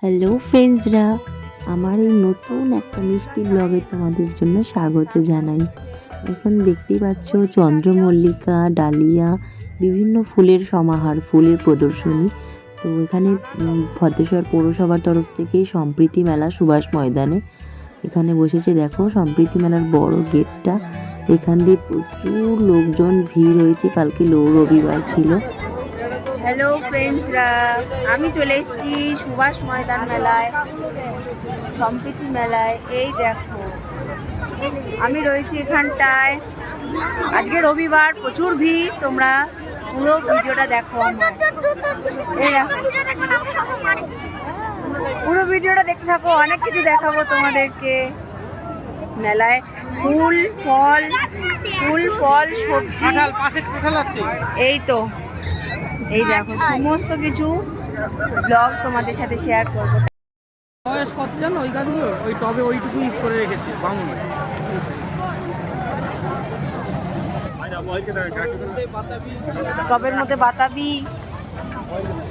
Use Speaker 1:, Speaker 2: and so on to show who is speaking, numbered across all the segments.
Speaker 1: Hello ফ্রেন্ডসরা, আমার এই নতুন একটা মিষ্টি ব্লগে তোমাদের জন্য স্বাগত জানাই। এখন দেখতেই পাচ্ছ চন্দ্রমল্লিকা, ডালিয়া, বিভিন্ন ফুলের সমাহার, ফুলের প্রদর্শনী। তো এখানে ভদ্রেশ্বর পৌরসভার তরফ থেকে সম্প্রীতি মেলা সুভাষ ময়দানে এখানে বসেছে। দেখো সম্প্রীতি মেলার বড় গেটটা, এখান দিয়ে প্রচুর লোকজন ভিড় হয়েছে। কালকে রবিবার ছিল।
Speaker 2: হ্যালো ফ্রেন্ডসরা, আমি চলে এসেছি সুভাষ ময়দান মেলায়, সম্প্রীতি মেলায়। এই দেখো আমি রয়েছি এখানটায়। আজকে রবিবার, প্রচুর ভিড়। তোমরা পুরো ভিডিওটা দেখো, এই দেখো পুরো ভিডিওটা দেখতে থাকো, অনেক কিছু দেখাবো তোমাদেরকে। মেলায় ফুল ফল সবজি, এই তো এই দেখো সমস্ত কিছু ব্লগ তোমাদের সাথে শেয়ার করবো।
Speaker 3: বয়স কত জানো ওই গাছগুলো? ওই টবে ওইটুকুই করে রেখেছে বামুন।
Speaker 2: টবের মধ্যে বাতাবি,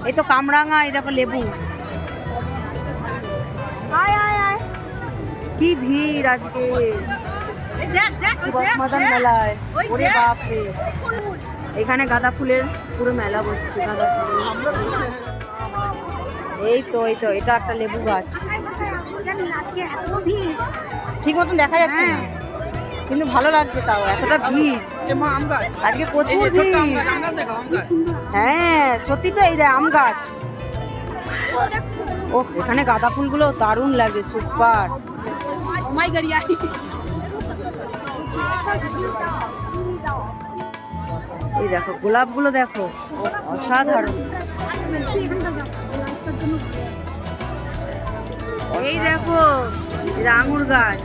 Speaker 2: এই তো কামরাঙা, এই দেখো লেবু। কি ভিড় আজকে সুভাষ ময়দান মেলায়, ওরে বাপরে। এখানে গাঁদা ফুলের পুরো মেলা বসছে, গাঁদা ফুল। এই তো এটা একটা লেবু গাছ, ঠিক মতন দেখা যাচ্ছে না কিন্তু ভালো লাগছে, তাও এতটা ভিড় আজকে, প্রচুর ভিড়। হ্যাঁ সত্যি তো, এই দেখ আম গাছ। ও এখানে গাঁদা ফুলগুলো দারুণ লাগে, সুপার। এই দেখো গোলাপগুলো দেখো, অসাধারণ। এই দেখো এটা আঙুর গাছ।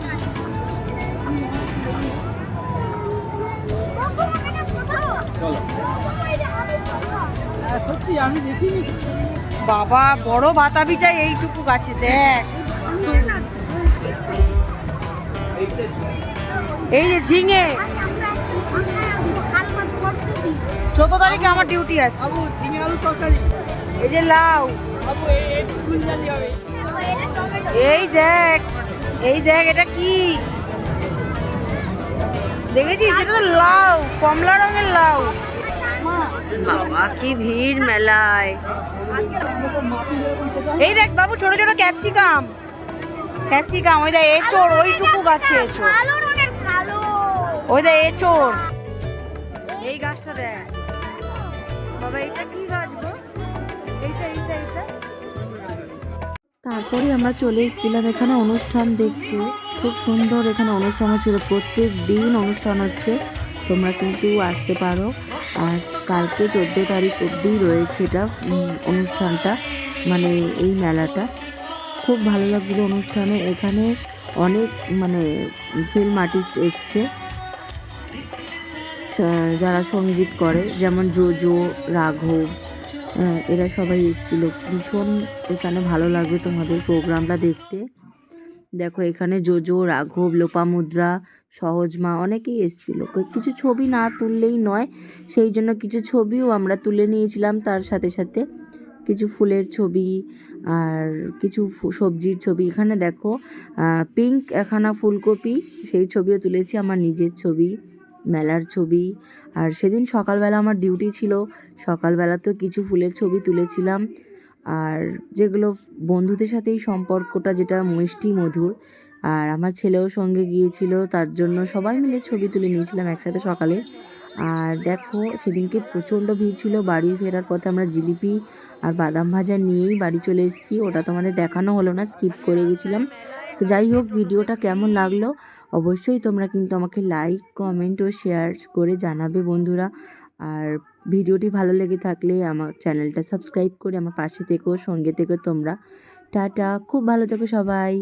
Speaker 3: সত্যি আমি দেখিনি।
Speaker 2: বাবা বড় বাতাবিটা এইটুকু গাছে, দেখ। এই যে ঝিঙে, 14 তারিখে আমার ডিউটি আছে। এই যে লাউ, এই দেখ এটা কি দেখেছিস? এটা তো লাউ, কমলা রঙের লাউ। বাবা কি ভিড় মেলায়। এই দেখ বাবু ছোট ছোট ক্যাপসিকাম, ওই দেখ এঁচোড়, ওইটুকু গাছে এঁচোড়, ওই দেখ এঁচোড়। এই গাছটা দেখ বাবা, এটা কি গাছ গো? এইটা
Speaker 1: তারপরে আমরা চলে এসেছিলাম এখানে অনুষ্ঠান দেখতে। খুব সুন্দর এখানে অনুষ্ঠান হচ্ছিল, প্রত্যেক দিন অনুষ্ঠান হচ্ছে। তোমরা কিন্তু আসতে পারো। আর কালকে 14 তারিখ অবধি রয়েছে এটা অনুষ্ঠানটা, মানে এই মেলাটা। খুব ভালো লাগছিলো অনুষ্ঠানে। এখানে অনেক ফিল্ম আর্টিস্ট এসছে যারা সঙ্গীত করে, যেমন জোজো, রাঘব, এরা সবাই এসেছিল। ভীষণ এখানে ভালো লাগবে তোমাদের প্রোগ্রামটা দেখতে। দেখো এখানে জোজো, রাঘব, লোপামুদ্রা, সহজমা অনেকেই এসেছিল। কিছু ছবি না তুললেই নয়, সেই জন্য কিছু ছবিও আমরা তুলে নিয়েছিলাম। তার সাথে সাথে কিছু ফুলের ছবি আর কিছু সবজির ছবি। এখানে দেখো পিঙ্ক একখানা ফুলকপি, সেই ছবিও তুলেছি, আমার নিজের ছবি, মেলার ছবি। আর সেদিন সকালবেলা আমার ডিউটি ছিল, সকালবেলা তো কিছু ফুলের ছবি তুলেছিলাম। আর যেগুলো বন্ধুদের সাথে এই সম্পর্কটা যেটা মিষ্টি মধুর। আর আমার ছেলেও সঙ্গে গিয়েছিল, তার জন্য সবাই মিলে ছবি তুলে নিয়েছিলাম একসাথে সকালে। আর দেখো সেদিনকে প্রচণ্ড ভিড় ছিল। বাড়ি ফেরার পথে আমরা জিলিপি আর বাদাম ভাজা নিয়েই বাড়ি চলে এসেছি। ওটা তোমাদের দেখানো হলো না, স্কিপ করে গেছিলাম। তো যাই হোক, ভিডিওটা কেমন লাগলো অবশ্যই তোমরা কিন্তু আমাকে লাইক, কমেন্ট ও শেয়ার করে জানাবে বন্ধুরা। আর ভিডিওটি ভালো লেগে থাকলে আমার চ্যানেলটা সাবস্ক্রাইব করে আমার পাশে থেকো, সঙ্গে থেকো তোমরা। টাটা, খুব ভালো থেকো সবাই।